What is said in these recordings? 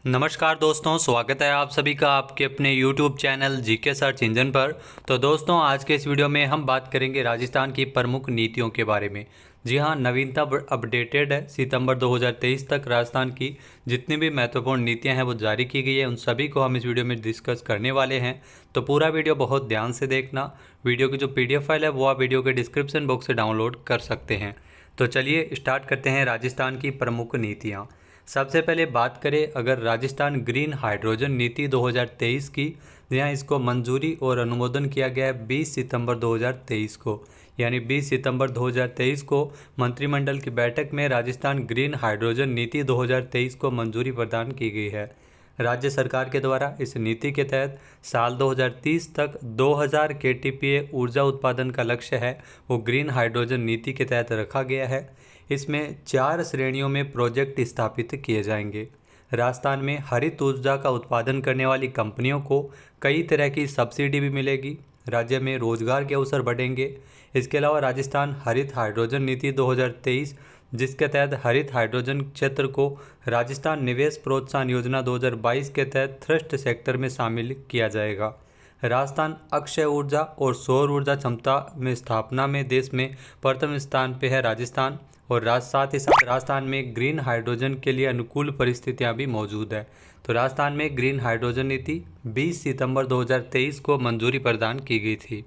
नमस्कार दोस्तों, स्वागत है आप सभी का आपके अपने YouTube channel GK search engine पर। तो दोस्तों, आज के इस वीडियो में हम बात करेंगे राजस्थान की प्रमुख नीतियों के बारे में। जी हाँ, नवीनतम अपडेटेड है। सितंबर 2023 तक राजस्थान की जितनी भी महत्वपूर्ण नीतियां हैं वो जारी की गई है, उन सभी को हम इस वीडियो में डिस्कस करने वाले हैं। तो पूरा वीडियो बहुत ध्यान से देखना। वीडियो की जो PDF फाइल है वो आप वीडियो के डिस्क्रिप्शन बॉक्स से डाउनलोड कर सकते हैं। तो चलिए स्टार्ट करते हैं राजस्थान की प्रमुख नीतियाँ। सबसे पहले बात करें अगर राजस्थान ग्रीन हाइड्रोजन नीति 2023 की, जहाँ इसको मंजूरी और अनुमोदन किया गया है 20 सितंबर 2023 को। यानी 20 सितंबर 2023 को मंत्रिमंडल की बैठक में राजस्थान ग्रीन हाइड्रोजन नीति 2023 को मंजूरी प्रदान की गई है। राज्य सरकार के द्वारा इस नीति के तहत साल 2030 तक 2000 KTPA ऊर्जा उत्पादन का लक्ष्य है, वो ग्रीन हाइड्रोजन नीति के तहत रखा गया है। इसमें 4 श्रेणियों में प्रोजेक्ट स्थापित किए जाएंगे। राजस्थान में हरित ऊर्जा का उत्पादन करने वाली कंपनियों को कई तरह की सब्सिडी भी मिलेगी। राज्य में रोजगार के अवसर बढ़ेंगे। इसके अलावा राजस्थान हरित हाइड्रोजन नीति 2023, जिसके तहत हरित हाइड्रोजन क्षेत्र को राजस्थान निवेश प्रोत्साहन योजना 2022 के तहत थ्रस्ट सेक्टर में शामिल किया जाएगा। राजस्थान अक्षय ऊर्जा और सौर ऊर्जा क्षमता में स्थापना में देश में प्रथम स्थान पे है राजस्थान। और साथ ही साथ राजस्थान में ग्रीन हाइड्रोजन के लिए अनुकूल परिस्थितियां भी मौजूद है। तो राजस्थान में ग्रीन हाइड्रोजन नीति 20 सितंबर 2023 को मंजूरी प्रदान की गई थी।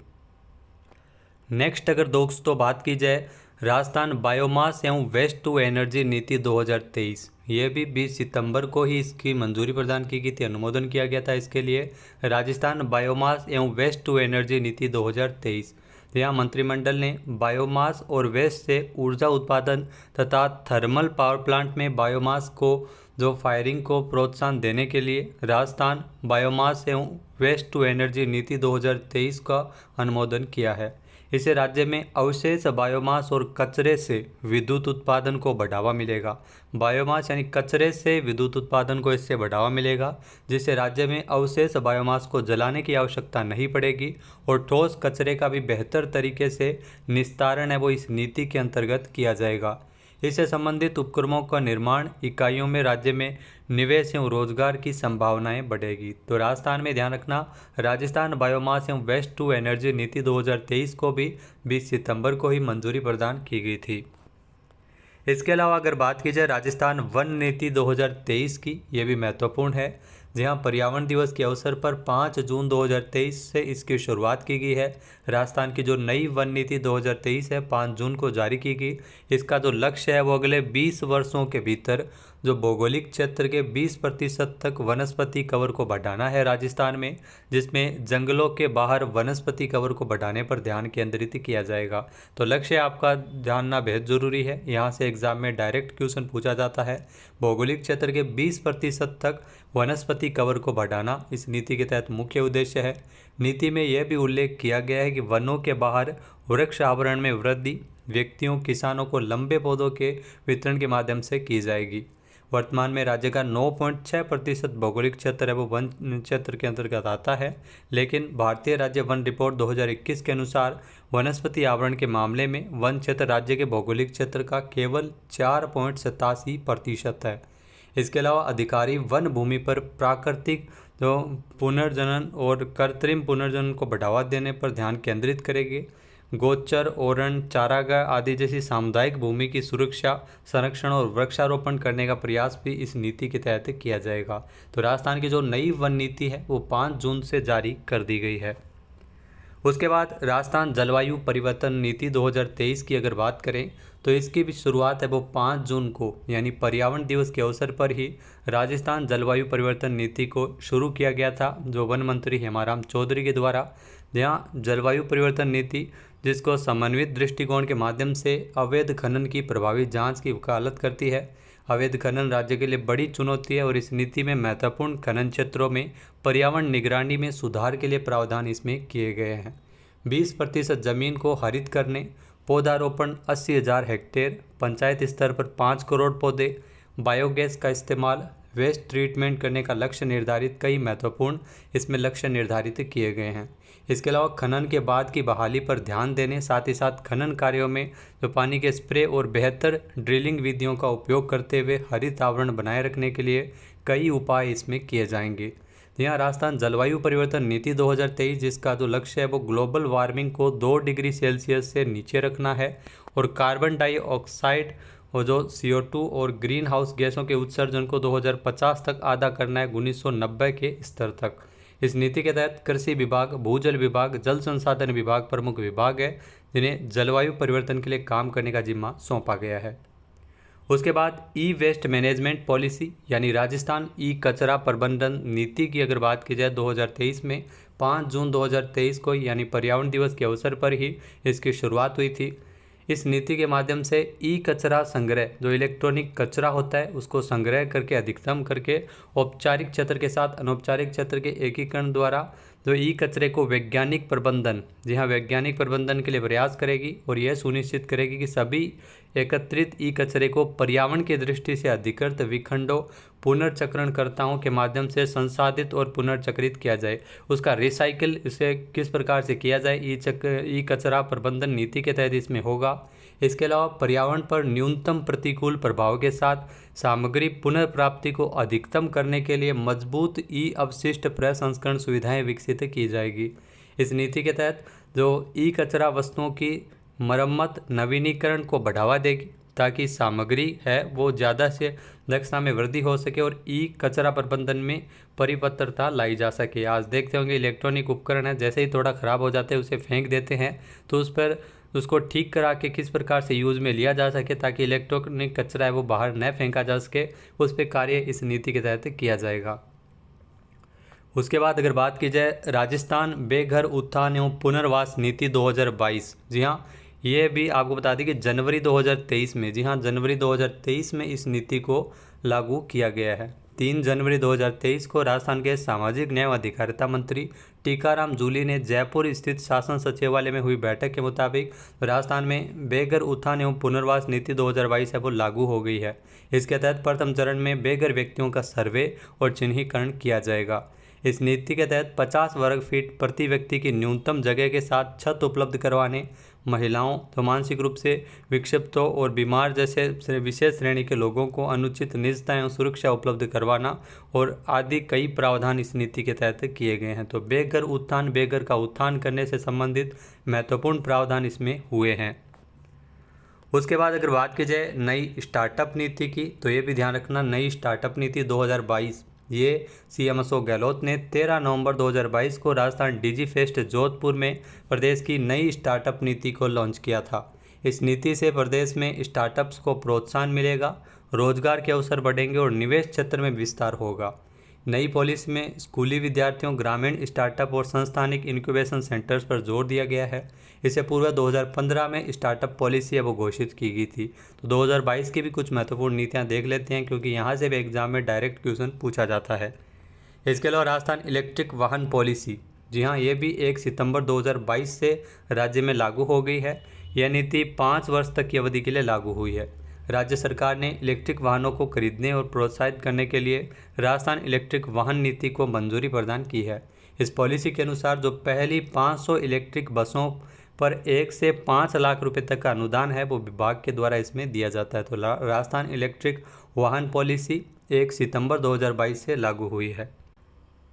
नेक्स्ट अगर दोस्तों बात की जाए राजस्थान बायोमास एवं वेस्ट टू एनर्जी नीति 2023, ये भी 20 सितंबर को ही इसकी मंजूरी प्रदान की गई थी, अनुमोदन किया गया था इसके लिए। राजस्थान बायोमास एवं वेस्ट टू एनर्जी नीति 2023, यहाँ मंत्रिमंडल ने बायोमास और वेस्ट से ऊर्जा उत्पादन तथा थर्मल पावर प्लांट में बायोमास को जो फायरिंग को प्रोत्साहन देने के लिए राजस्थान बायोमास एवं वेस्ट टू एनर्जी नीति 2023 का अनुमोदन किया है। इसे राज्य में अवशेष बायोमास और कचरे से विद्युत उत्पादन को बढ़ावा मिलेगा। बायोमास यानी कचरे से विद्युत उत्पादन को इससे बढ़ावा मिलेगा, जिससे राज्य में अवशेष बायोमास को जलाने की आवश्यकता नहीं पड़ेगी और ठोस कचरे का भी बेहतर तरीके से निस्तारण है वो इस नीति के अंतर्गत किया जाएगा। इससे संबंधित उपक्रमों का निर्माण इकाइयों में राज्य में निवेश एवं रोजगार की संभावनाएं बढ़ेगी। तो राजस्थान में ध्यान रखना, राजस्थान बायोमास एवं वेस्ट टू एनर्जी नीति 2023 को भी 20 सितंबर को ही मंजूरी प्रदान की गई थी। इसके अलावा अगर बात की जाए राजस्थान वन नीति 2023 की, ये भी महत्वपूर्ण है। जहाँ पर्यावरण दिवस के अवसर पर 5 जून 2023 से इसकी शुरुआत की गई है। राजस्थान की जो नई वन नीति 2023 है 5 जून को जारी की गई। इसका जो लक्ष्य है वो अगले 20 वर्षों के भीतर जो भौगोलिक क्षेत्र के 20% तक वनस्पति कवर को बढ़ाना है राजस्थान में, जिसमें जंगलों के बाहर वनस्पति कवर को बढ़ाने पर ध्यान केंद्रित किया जाएगा। तो लक्ष्य आपका जानना बेहद ज़रूरी है, यहाँ से एग्जाम में डायरेक्ट क्वेश्चन पूछा जाता है। भौगोलिक क्षेत्र के 20% तक वनस्पति कवर को बढ़ाना इस नीति के तहत मुख्य उद्देश्य है। नीति में यह भी उल्लेख किया गया है कि वनों के बाहर वृक्ष आवरण में वृद्धि व्यक्तियों किसानों को लंबे पौधों के वितरण के माध्यम से की जाएगी। वर्तमान में राज्य का 9.6% भौगोलिक क्षेत्र है वो वन क्षेत्र के अंतर्गत आता है, लेकिन भारतीय राज्य वन रिपोर्ट 2021 के अनुसार वनस्पति आवरण के मामले में वन क्षेत्र राज्य के भौगोलिक क्षेत्र का केवल 4.87% है। इसके अलावा अधिकारी वन भूमि पर प्राकृतिक जो पुनर्जनन और कृत्रिम पुनर्जनन को बढ़ावा देने पर ध्यान केंद्रित करेगी। गोचर, ओरण, चारागाह आदि जैसी सामुदायिक भूमि की सुरक्षा, संरक्षण और वृक्षारोपण करने का प्रयास भी इस नीति के तहत किया जाएगा। तो राजस्थान की जो नई वन नीति है वो 5 जून से जारी कर दी गई है। उसके बाद राजस्थान जलवायु परिवर्तन नीति 2023 की अगर बात करें तो इसकी भी शुरुआत है वो 5 जून को यानी पर्यावरण दिवस के अवसर पर ही राजस्थान जलवायु परिवर्तन नीति को शुरू किया गया था, जो वन मंत्री हेमाराम चौधरी के द्वारा। जहाँ जलवायु परिवर्तन नीति जिसको समन्वित दृष्टिकोण के माध्यम से अवैध खनन की प्रभावी जांच की वकालत करती है। अवैध खनन राज्य के लिए बड़ी चुनौती है और इस नीति में महत्वपूर्ण खनन क्षेत्रों में पर्यावरण निगरानी में सुधार के लिए प्रावधान इसमें किए गए हैं। 20% जमीन को हरित करने, पौधारोपण 80,000 हेक्टेयर, पंचायत स्तर पर 5 करोड़ पौधे, बायोगैस का इस्तेमाल, वेस्ट ट्रीटमेंट करने का लक्ष्य निर्धारित, कई महत्वपूर्ण इसमें लक्ष्य निर्धारित किए गए हैं। इसके अलावा खनन के बाद की बहाली पर ध्यान देने, साथ ही साथ खनन कार्यों में जो पानी के स्प्रे और बेहतर ड्रिलिंग विधियों का उपयोग करते हुए हरित आवरण बनाए रखने के लिए कई उपाय इसमें किए जाएंगे। यहाँ राजस्थान जलवायु परिवर्तन नीति 2023, जिसका जो लक्ष्य है वो ग्लोबल वार्मिंग को 2 डिग्री सेल्सियस से नीचे रखना है और कार्बन डाइऑक्साइड और जो CO2 और ग्रीन हाउस गैसों के उत्सर्जन को 2050 तक आधा करना है 1990 के स्तर तक। इस नीति के तहत कृषि विभाग, भूजल विभाग, जल संसाधन विभाग प्रमुख विभाग है जिन्हें जलवायु परिवर्तन के लिए काम करने का जिम्मा सौंपा गया है। उसके बाद ई वेस्ट मैनेजमेंट पॉलिसी यानी राजस्थान ई कचरा प्रबंधन नीति की अगर बात की जाए 2023 में 5 जून 2023 को यानी पर्यावरण दिवस के अवसर पर ही इसकी शुरुआत हुई थी। इस नीति के माध्यम से ई कचरा संग्रह, जो इलेक्ट्रॉनिक कचरा होता है उसको संग्रह करके अधिकतम करके औपचारिक क्षेत्र के साथ अनौपचारिक क्षेत्र के एकीकरण द्वारा जो ई कचरे को वैज्ञानिक प्रबंधन, जी हाँ वैज्ञानिक प्रबंधन के लिए प्रयास करेगी और यह सुनिश्चित करेगी कि सभी एकत्रित ई कचरे को पर्यावरण की दृष्टि से अधिकृत विखंडों पुनर्चक्रणकर्ताओं के माध्यम से संसाधित और पुनर्चक्रित किया जाए। उसका रिसाइकिल इसे किस प्रकार से किया जाए ई कचरा प्रबंधन नीति के तहत इसमें होगा। इसके अलावा पर्यावरण पर न्यूनतम प्रतिकूल प्रभाव के साथ सामग्री पुनर्प्राप्ति को अधिकतम करने के लिए मजबूत ई अपशिष्ट प्रसंस्करण सुविधाएं विकसित की जाएगी। इस नीति के तहत जो ई कचरा वस्तुओं की मरम्मत नवीनीकरण को बढ़ावा देगी ताकि सामग्री है वो ज़्यादा से दक्षता में वृद्धि हो सके और ई कचरा प्रबंधन में परिपत्रता लाई जा सके। आज देखते होंगे इलेक्ट्रॉनिक उपकरण है, जैसे ही थोड़ा ख़राब हो जाते हैं उसे फेंक देते हैं, तो उस पर उसको ठीक करा के किस प्रकार से यूज़ में लिया जा सके ताकि इलेक्ट्रॉनिक कचरा है वो बाहर न फेंका जा सके, उस पर कार्य इस नीति के तहत किया जाएगा। उसके बाद अगर बात की जाए राजस्थान बेघर उत्थान एवं पुनर्वास नीति 2022, जी हाँ ये भी आपको बता दें कि जनवरी 2023 में, जी हाँ जनवरी 2023 में इस नीति को लागू किया गया है। 3 जनवरी 2023 को राजस्थान के सामाजिक न्याय व अधिकारिता मंत्री टीकाराम जूली ने जयपुर स्थित शासन सचिवालय में हुई बैठक के मुताबिक राजस्थान में बेघर उत्थान एवं पुनर्वास नीति 2022 है वो लागू हो गई है। इसके तहत प्रथम चरण में बेघर व्यक्तियों का सर्वे और चिन्हीकरण किया जाएगा। इस नीति के तहत 50 वर्ग फीट प्रति व्यक्ति की न्यूनतम जगह के साथ छत उपलब्ध करवाने, महिलाओं तो मानसिक रूप से विक्षिप्तों और बीमार जैसे विशेष श्रेणी के लोगों को अनुचित निजता एवं सुरक्षा उपलब्ध करवाना और आदि कई प्रावधान इस नीति के तहत किए गए हैं। तो बेघर उत्थान, बेघर का उत्थान करने से संबंधित महत्वपूर्ण प्रावधान इसमें हुए हैं। उसके बाद अगर बात की जाए नई स्टार्टअप नीति की, तो ये भी ध्यान रखना नई स्टार्टअप नीति 2022 ये CMSO गहलोत ने 13 नवंबर 2022 को राजस्थान डिजी फेस्ट जोधपुर में प्रदेश की नई स्टार्टअप नीति को लॉन्च किया था। इस नीति से प्रदेश में स्टार्टअप्स को प्रोत्साहन मिलेगा, रोजगार के अवसर बढ़ेंगे और निवेश क्षेत्र में विस्तार होगा। नई पॉलिसी में स्कूली विद्यार्थियों, ग्रामीण स्टार्टअप और संस्थानिक इंक्यूबेशन सेंटर्स पर जोर दिया गया है। इससे पूर्व 2015 में स्टार्टअप पॉलिसी है वो घोषित की गई थी। तो 2022 की भी कुछ महत्वपूर्ण नीतियां देख लेते हैं क्योंकि यहाँ से भी एग्जाम में डायरेक्ट क्वेश्चन पूछा जाता है। इसके अलावा राजस्थान इलेक्ट्रिक वाहन पॉलिसी, जी हाँ ये भी 1 सितंबर 2022 से राज्य में लागू हो गई है। यह नीति 5 वर्ष तक की अवधि के लिए लागू हुई है। राज्य सरकार ने इलेक्ट्रिक वाहनों को खरीदने और प्रोत्साहित करने के लिए राजस्थान इलेक्ट्रिक वाहन नीति को मंजूरी प्रदान की है। इस पॉलिसी के अनुसार जो पहली 500 इलेक्ट्रिक बसों पर 1 से 5 लाख रुपए तक का अनुदान है वो विभाग के द्वारा इसमें दिया जाता है। तो राजस्थान इलेक्ट्रिक वाहन पॉलिसी 1 सितंबर 2022 से लागू हुई है।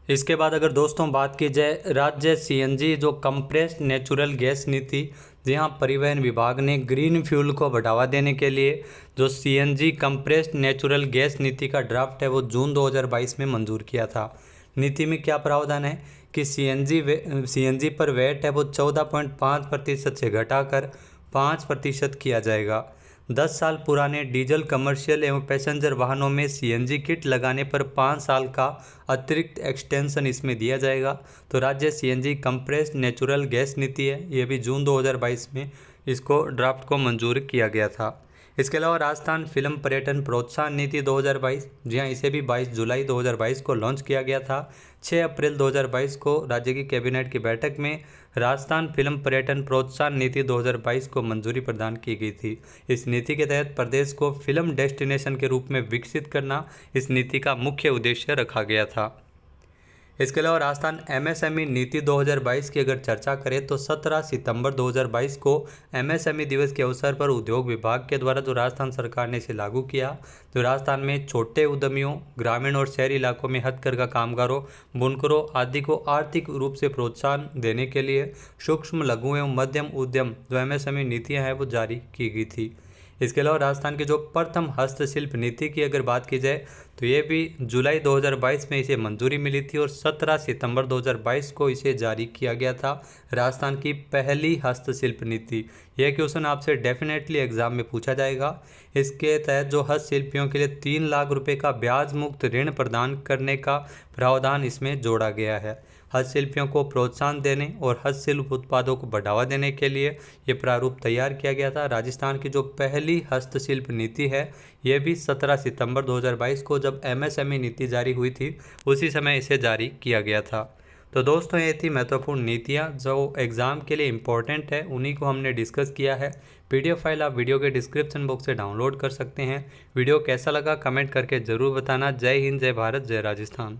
इसके बाद अगर दोस्तों बात की जाए राज्य CNG जो कंप्रेस्ड नेचुरल गैस नीति, जहाँ परिवहन विभाग ने ग्रीन फ्यूल को बढ़ावा देने के लिए जो CNG कंप्रेस्ड नेचुरल गैस नीति का ड्राफ्ट है वो जून 2022 में मंजूर किया था। नीति में क्या प्रावधान है कि CNG पर वैट है वो 14.5% से घटाकर 5% किया जाएगा। 10 साल पुराने डीजल कमर्शियल एवं पैसेंजर वाहनों में CNG किट लगाने पर 5 साल का अतिरिक्त एक्सटेंशन इसमें दिया जाएगा। तो राज्य CNG कंप्रेस्ड नेचुरल गैस नीति है, ये भी जून 2022 में इसको ड्राफ्ट को मंजूर किया गया था। इसके अलावा राजस्थान फिल्म पर्यटन प्रोत्साहन नीति 2022, जी हाँ इसे भी 22 जुलाई 2022 को लॉन्च किया गया था। 6 अप्रैल 2022 को राज्य की कैबिनेट की बैठक में राजस्थान फिल्म पर्यटन प्रोत्साहन नीति 2022 को मंजूरी प्रदान की गई थी। इस नीति के तहत प्रदेश को फिल्म डेस्टिनेशन के रूप में विकसित करना इस नीति का मुख्य उद्देश्य रखा गया था। इसके अलावा राजस्थान एमएसएमई नीति 2022 की अगर चर्चा करें तो 17 सितंबर 2022 को एमएसएमई दिवस के अवसर पर उद्योग विभाग के द्वारा जो राजस्थान सरकार ने इसे लागू किया। तो राजस्थान में छोटे उद्यमियों, ग्रामीण और शहरी इलाकों में हथकरघा कामगारों, बुनकरों आदि को आर्थिक रूप से प्रोत्साहन देने के लिए सूक्ष्म, लघु एवं मध्यम उद्यम जो एमएसएमई नीतियाँ हैं वो जारी की गई थी। इसके अलावा राजस्थान की जो प्रथम हस्तशिल्प नीति की अगर बात की जाए तो ये भी जुलाई 2022 में इसे मंजूरी मिली थी और 17 सितंबर 2022 को इसे जारी किया गया था। राजस्थान की पहली हस्तशिल्प नीति, यह क्वेश्चन आपसे डेफिनेटली एग्जाम में पूछा जाएगा। इसके तहत जो हस्तशिल्पियों के लिए 3 लाख रुपए का ब्याज मुक्त ऋण प्रदान करने का प्रावधान इसमें जोड़ा गया है। हस्तशिल्पियों को प्रोत्साहन देने और हस्तशिल्प उत्पादों को बढ़ावा देने के लिए ये प्रारूप तैयार किया गया था। राजस्थान की जो पहली हस्तशिल्प नीति है ये भी 17 सितंबर 2022 को जब एमएसएमई नीति जारी हुई थी उसी समय इसे जारी किया गया था। तो दोस्तों ये थी महत्वपूर्ण नीतियाँ जो एग्ज़ाम के लिए इम्पोर्टेंट है, उन्हीं को हमने डिस्कस किया है। पीडीएफ फाइल आप वीडियो के डिस्क्रिप्शन बॉक्स से डाउनलोड कर सकते हैं। वीडियो कैसा लगा कमेंट करके ज़रूर बताना। जय हिंद, जय भारत, जय राजस्थान।